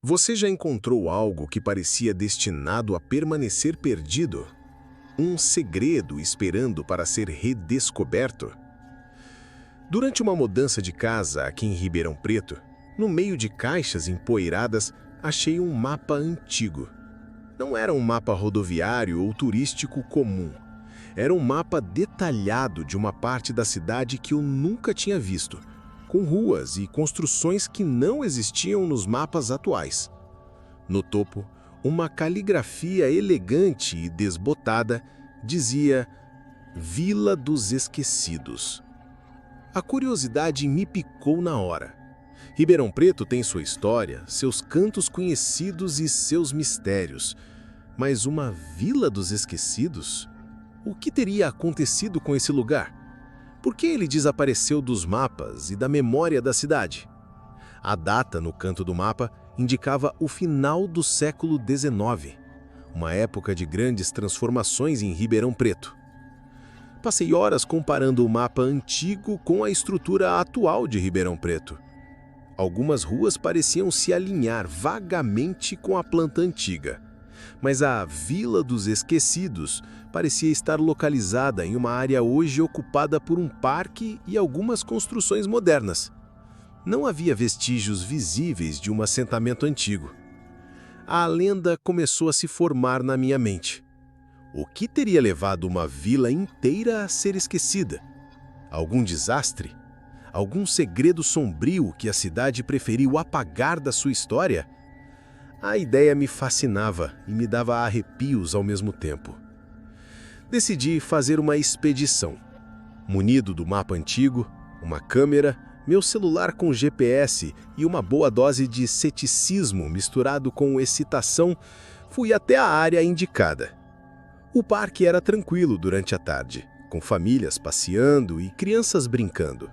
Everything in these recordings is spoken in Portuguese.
Você já encontrou algo que parecia destinado a permanecer perdido? Um segredo esperando para ser redescoberto? Durante uma mudança de casa aqui em Ribeirão Preto, no meio de caixas empoeiradas, achei um mapa antigo. Não era um mapa rodoviário ou turístico comum. Era um mapa detalhado de uma parte da cidade que eu nunca tinha visto, com ruas e construções que não existiam nos mapas atuais. No topo, uma caligrafia elegante e desbotada dizia Vila dos Esquecidos. A curiosidade me picou na hora. Ribeirão Preto tem sua história, seus cantos conhecidos e seus mistérios. Mas uma Vila dos Esquecidos? O que teria acontecido com esse lugar? Por que ele desapareceu dos mapas e da memória da cidade? A data no canto do mapa indicava o final do século XIX, uma época de grandes transformações em Ribeirão Preto. Passei horas comparando o mapa antigo com a estrutura atual de Ribeirão Preto. Algumas ruas pareciam se alinhar vagamente com a planta antiga, mas a Vila dos Esquecidos parecia estar localizada em uma área hoje ocupada por um parque e algumas construções modernas. Não havia vestígios visíveis de um assentamento antigo. A lenda começou a se formar na minha mente. O que teria levado uma vila inteira a ser esquecida? Algum desastre? Algum segredo sombrio que a cidade preferiu apagar da sua história? A ideia me fascinava e me dava arrepios ao mesmo tempo. Decidi fazer uma expedição. Munido do mapa antigo, uma câmera, meu celular com GPS e uma boa dose de ceticismo misturado com excitação, fui até a área indicada. O parque era tranquilo durante a tarde, com famílias passeando e crianças brincando.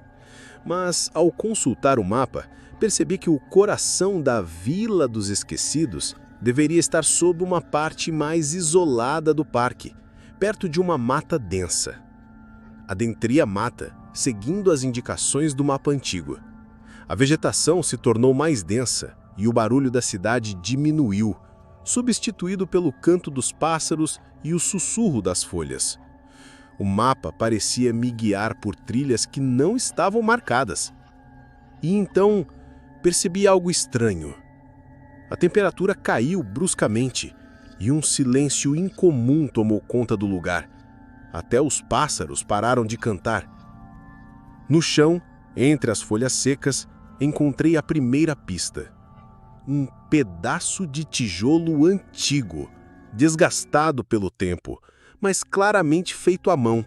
Mas, ao consultar o mapa, percebi que o coração da Vila dos Esquecidos deveria estar sob uma parte mais isolada do parque, perto de uma mata densa. Adentrei a mata, seguindo as indicações do mapa antigo. A vegetação se tornou mais densa e o barulho da cidade diminuiu, substituído pelo canto dos pássaros e o sussurro das folhas. O mapa parecia me guiar por trilhas que não estavam marcadas. E então percebi algo estranho. A temperatura caiu bruscamente e um silêncio incomum tomou conta do lugar. Até os pássaros pararam de cantar. No chão, entre as folhas secas, encontrei a primeira pista. Um pedaço de tijolo antigo, desgastado pelo tempo, mas claramente feito à mão.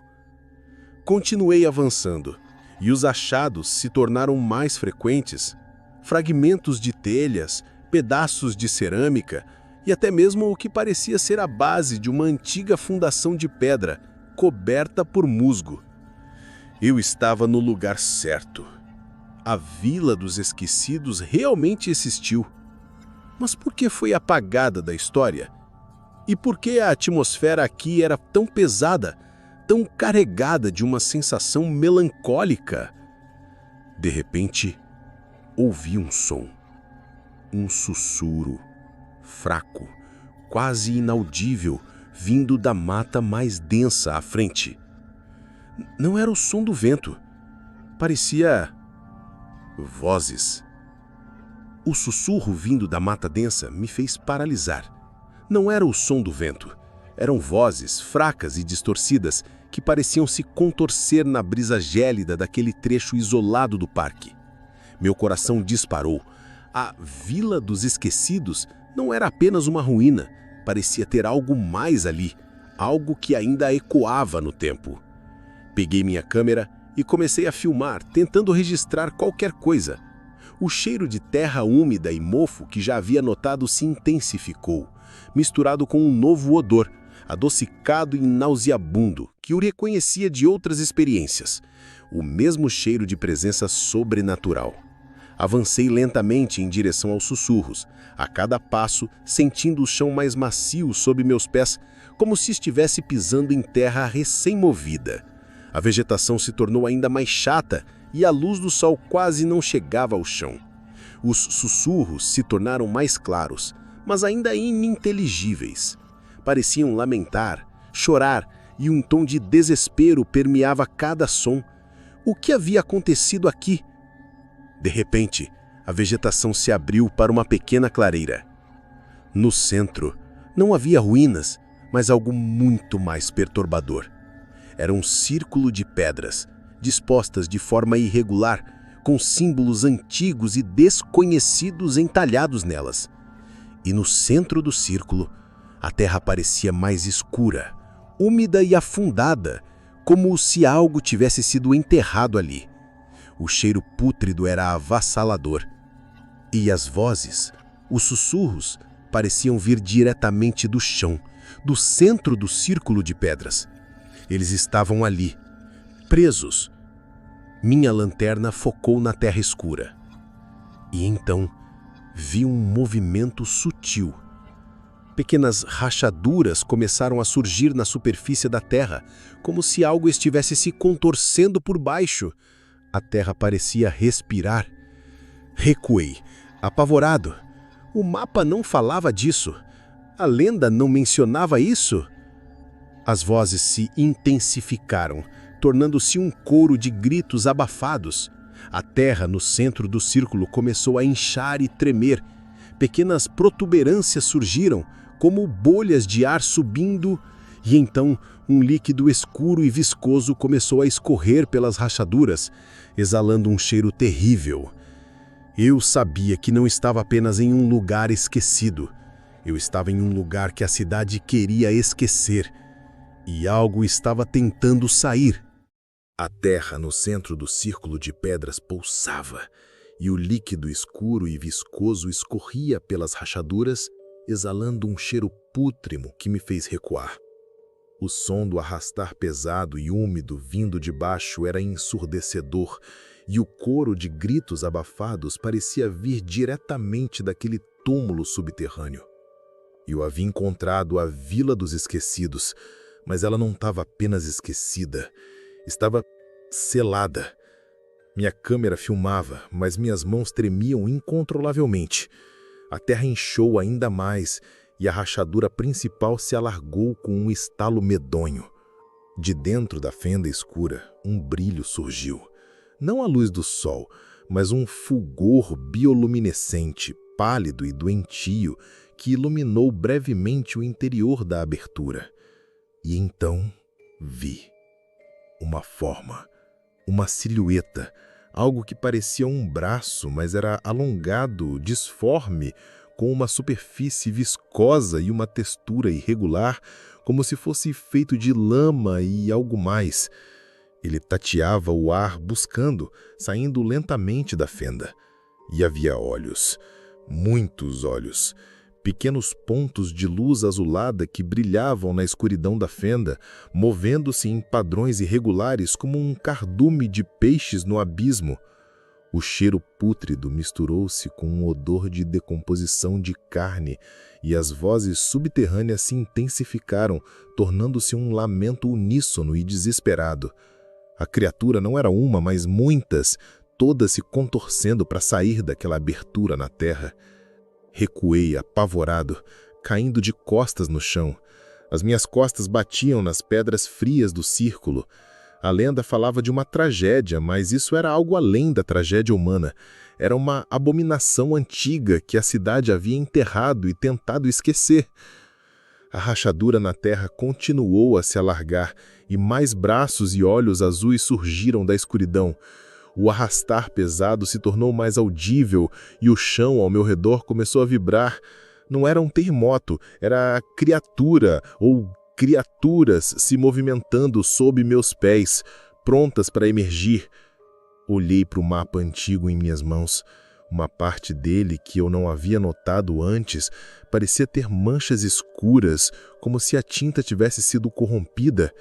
Continuei avançando, e os achados se tornaram mais frequentes. Fragmentos de telhas, pedaços de cerâmica e até mesmo o que parecia ser a base de uma antiga fundação de pedra, coberta por musgo. Eu estava no lugar certo. A Vila dos Esquecidos realmente existiu. Mas por que foi apagada da história? E por que a atmosfera aqui era tão pesada, tão carregada de uma sensação melancólica? De repente, ouvi um som. Um sussurro, fraco, quase inaudível, vindo da mata mais densa à frente. Não era o som do vento. Parecia vozes. O sussurro vindo da mata densa me fez paralisar. Não era o som do vento. Eram vozes fracas e distorcidas que pareciam se contorcer na brisa gélida daquele trecho isolado do parque. Meu coração disparou. A Vila dos Esquecidos não era apenas uma ruína. Parecia ter algo mais ali, algo que ainda ecoava no tempo. Peguei minha câmera e comecei a filmar, tentando registrar qualquer coisa. O cheiro de terra úmida e mofo que já havia notado se intensificou, misturado com um novo odor, adocicado e nauseabundo, que eu reconhecia de outras experiências. O mesmo cheiro de presença sobrenatural. Avancei lentamente em direção aos sussurros, a cada passo sentindo o chão mais macio sob meus pés, como se estivesse pisando em terra recém-movida. A vegetação se tornou ainda mais chata e a luz do sol quase não chegava ao chão. Os sussurros se tornaram mais claros, mas ainda ininteligíveis. Pareciam lamentar, chorar, e um tom de desespero permeava cada som. O que havia acontecido aqui? De repente, a vegetação se abriu para uma pequena clareira. No centro, não havia ruínas, mas algo muito mais perturbador. Era um círculo de pedras, dispostas de forma irregular, com símbolos antigos e desconhecidos entalhados nelas. E no centro do círculo, a terra parecia mais escura, úmida e afundada, como se algo tivesse sido enterrado ali. O cheiro pútrido era avassalador. E as vozes, os sussurros, pareciam vir diretamente do chão, do centro do círculo de pedras. Eles estavam ali, presos. Minha lanterna focou na terra escura. E então vi um movimento sutil. Pequenas rachaduras começaram a surgir na superfície da terra, como se algo estivesse se contorcendo por baixo. A terra parecia respirar. Recuei, apavorado. O mapa não falava disso. A lenda não mencionava isso. As vozes se intensificaram, tornando-se um coro de gritos abafados. A terra no centro do círculo começou a inchar e tremer. Pequenas protuberâncias surgiram, como bolhas de ar subindo, e então um líquido escuro e viscoso começou a escorrer pelas rachaduras, exalando um cheiro terrível. Eu sabia que não estava apenas em um lugar esquecido. Eu estava em um lugar que a cidade queria esquecer, e algo estava tentando sair. A terra no centro do círculo de pedras pulsava, e o líquido escuro e viscoso escorria pelas rachaduras, exalando um cheiro pútrimo que me fez recuar. O som do arrastar pesado e úmido vindo de baixo era ensurdecedor, e o coro de gritos abafados parecia vir diretamente daquele túmulo subterrâneo. Eu havia encontrado a Vila dos Esquecidos, mas ela não estava apenas esquecida, estava selada. Minha câmera filmava, mas minhas mãos tremiam incontrolavelmente. A terra inchou ainda mais e a rachadura principal se alargou com um estalo medonho. De dentro da fenda escura, um brilho surgiu. Não a luz do sol, mas um fulgor bioluminescente, pálido e doentio, que iluminou brevemente o interior da abertura. E então vi uma forma, uma silhueta, algo que parecia um braço, mas era alongado, disforme, com uma superfície viscosa e uma textura irregular, como se fosse feito de lama e algo mais. Ele tateava o ar buscando, saindo lentamente da fenda. E havia olhos, muitos olhos, pequenos pontos de luz azulada que brilhavam na escuridão da fenda, movendo-se em padrões irregulares como um cardume de peixes no abismo. O cheiro pútrido misturou-se com um odor de decomposição de carne, e as vozes subterrâneas se intensificaram, tornando-se um lamento uníssono e desesperado. A criatura não era uma, mas muitas, todas se contorcendo para sair daquela abertura na terra. Recuei, apavorado, caindo de costas no chão. As minhas costas batiam nas pedras frias do círculo. A lenda falava de uma tragédia, mas isso era algo além da tragédia humana. Era uma abominação antiga que a cidade havia enterrado e tentado esquecer. A rachadura na terra continuou a se alargar, e mais braços e olhos azuis surgiram da escuridão. O arrastar pesado se tornou mais audível e o chão ao meu redor começou a vibrar. Não era um terremoto, era a criatura ou criaturas se movimentando sob meus pés, prontas para emergir. Olhei para o mapa antigo em minhas mãos. Uma parte dele que eu não havia notado antes parecia ter manchas escuras, como se a tinta tivesse sido corrompida,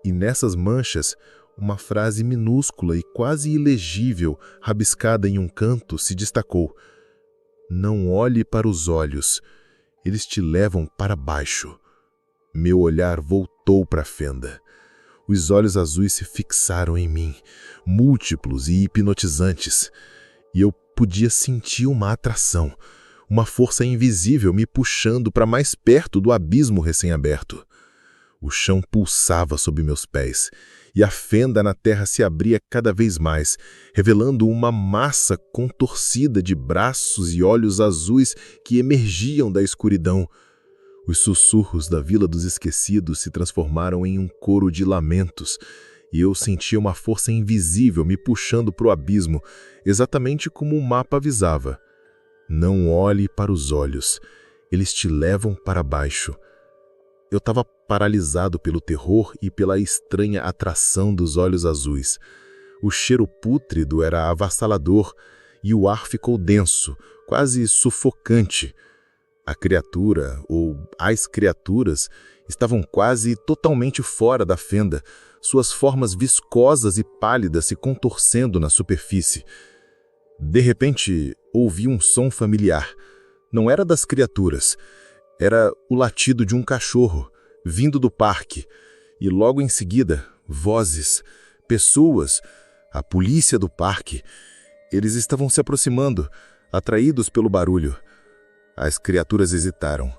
e nessas manchas uma frase minúscula e quase ilegível, rabiscada em um canto, se destacou. Não olhe para os olhos, eles te levam para baixo. Meu olhar voltou para a fenda. Os olhos azuis se fixaram em mim, múltiplos e hipnotizantes, e eu podia sentir uma atração, uma força invisível me puxando para mais perto do abismo recém-aberto. O chão pulsava sob meus pés, e a fenda na terra se abria cada vez mais, revelando uma massa contorcida de braços e olhos azuis que emergiam da escuridão. Os sussurros da Vila dos Esquecidos se transformaram em um coro de lamentos, e eu sentia uma força invisível me puxando para o abismo, exatamente como o mapa avisava. Não olhe para os olhos, eles te levam para baixo. Eu estava paralisado pelo terror e pela estranha atração dos olhos azuis. O cheiro pútrido era avassalador e o ar ficou denso, quase sufocante. A criatura, ou as criaturas, estavam quase totalmente fora da fenda, suas formas viscosas e pálidas se contorcendo na superfície. De repente, ouvi um som familiar. Não era das criaturas. Era o latido de um cachorro, vindo do parque. E logo em seguida, vozes, pessoas, a polícia do parque. Eles estavam se aproximando, atraídos pelo barulho. As criaturas hesitaram.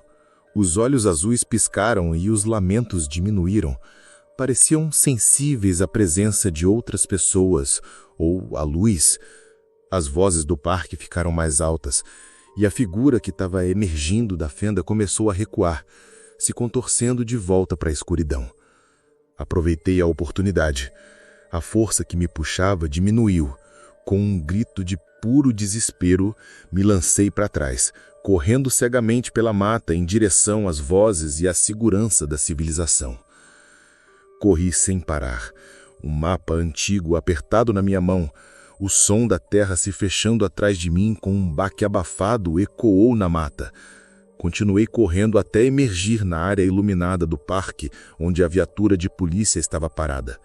Os olhos azuis piscaram e os lamentos diminuíram. Pareciam sensíveis à presença de outras pessoas, ou à luz. As vozes do parque ficaram mais altas, e a figura que estava emergindo da fenda começou a recuar, se contorcendo de volta para a escuridão. Aproveitei a oportunidade. A força que me puxava diminuiu. Com um grito de puro desespero, me lancei para trás, correndo cegamente pela mata em direção às vozes e à segurança da civilização. Corri sem parar, um mapa antigo apertado na minha mão. O som da terra se fechando atrás de mim com um baque abafado ecoou na mata. Continuei correndo até emergir na área iluminada do parque, onde a viatura de polícia estava parada.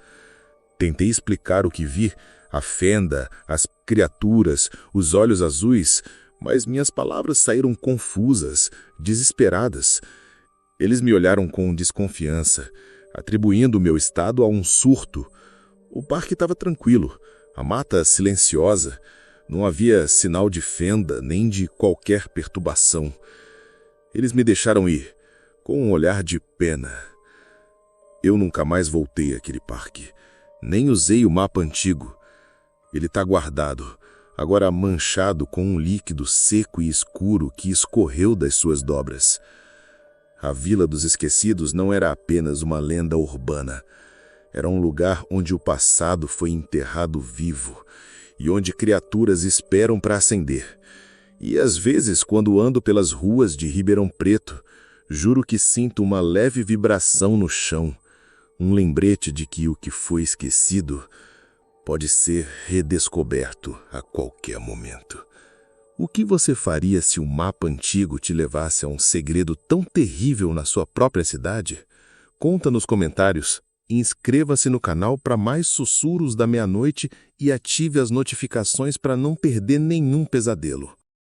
Tentei explicar o que vi, a fenda, as criaturas, os olhos azuis, mas minhas palavras saíram confusas, desesperadas. Eles me olharam com desconfiança, atribuindo o meu estado a um surto. O parque estava tranquilo, a mata silenciosa, não havia sinal de fenda nem de qualquer perturbação. Eles me deixaram ir, com um olhar de pena. Eu nunca mais voltei àquele parque, nem usei o mapa antigo. Ele está guardado, agora manchado com um líquido seco e escuro que escorreu das suas dobras. A Vila dos Esquecidos não era apenas uma lenda urbana. Era um lugar onde o passado foi enterrado vivo e onde criaturas esperam para ascender. E às vezes, quando ando pelas ruas de Ribeirão Preto, juro que sinto uma leve vibração no chão, um lembrete de que o que foi esquecido pode ser redescoberto a qualquer momento. O que você faria se o mapa antigo te levasse a um segredo tão terrível na sua própria cidade? Conta nos comentários. Inscreva-se no canal para mais sussurros da meia-noite e ative as notificações para não perder nenhum pesadelo.